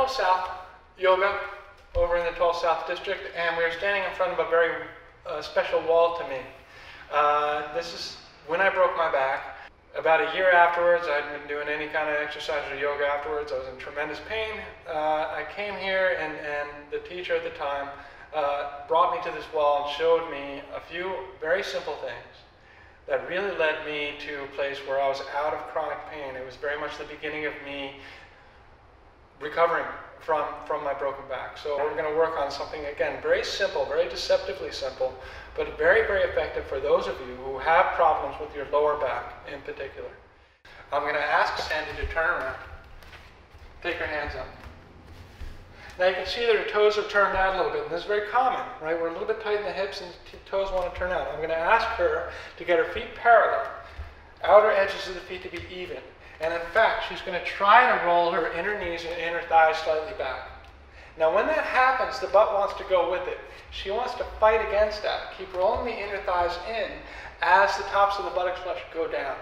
12 South yoga over in the 12 South district, and we were standing in front of a very special wall to me. This is when I broke my back. About a year afterwards, I hadn't been doing any kind of exercise or yoga afterwards. I was in tremendous pain. I came here, and the teacher at the time brought me to this wall and showed me a few very simple things that really led me to a place where I was out of chronic pain. It was very much the beginning of me recovering from my broken back. So we're going to work on something, again, very simple, very deceptively simple, but very, very effective for those of you who have problems with your lower back in particular. I'm going to ask Sandy to turn around. Take her hands up. Now you can see that her toes are turned out a little bit, and this is very common, right? We're a little bit tight in the hips and toes want to turn out. I'm going to ask her to get her feet parallel, outer edges of the feet to be even. And in fact, she's going to try to roll her inner knees and inner thighs slightly back. Now when that happens, the butt wants to go with it. She wants to fight against that. Keep rolling the inner thighs in as the tops of the buttocks flesh go down.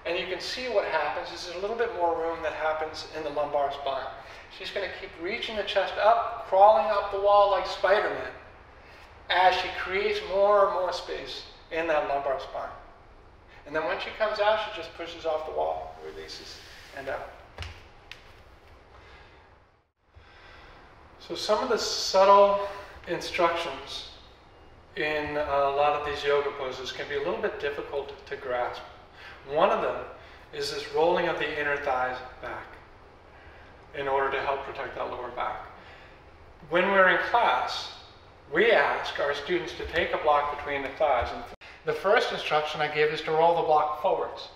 And you can see what happens is there's a little bit more room that happens in the lumbar spine. She's going to keep reaching the chest up, crawling up the wall like Spider-Man, as she creates more and more space in that lumbar spine. And then when she comes out, she just pushes off the wall, releases, and out. So some of the subtle instructions in a lot of these yoga poses can be a little bit difficult to grasp. One of them is this rolling of the inner thighs back in order to help protect that lower back. When we're in class, we ask our students to take a block between the thighs. And the first instruction I give is to roll the block forwards.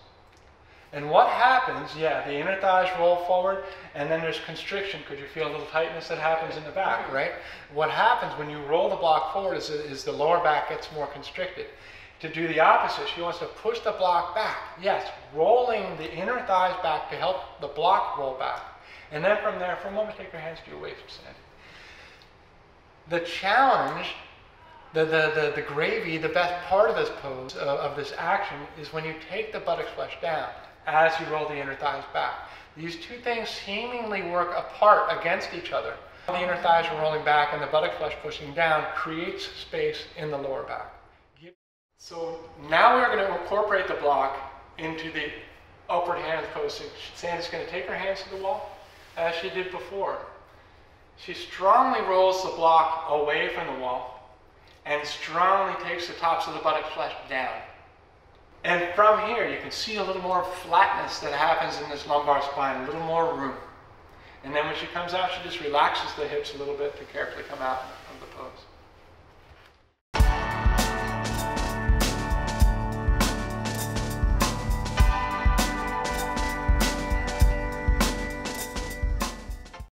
And what happens, yeah, the inner thighs roll forward, and then there's constriction because you feel a little tightness that happens in the back, right? What happens when you roll the block forward is the lower back gets more constricted. To do the opposite, she wants to push the block back. Yes, rolling the inner thighs back to help the block roll back. And then from there, for a moment, take your hands to your waist, Sandy. The challenge, the gravy, the best part of this pose, of this action, is when you take the buttocks flesh down as you roll the inner thighs back. These two things seemingly work apart against each other. The inner thighs are rolling back and the buttocks flesh pushing down creates space in the lower back. So now we're going to incorporate the block into the upward hand pose. Sandy's going to take her hands to the wall as she did before. She strongly rolls the block away from the wall and strongly takes the tops of the buttocks flesh down. And from here, you can see a little more flatness that happens in this lumbar spine, a little more room. And then when she comes out, she just relaxes the hips a little bit to carefully come out of the pose.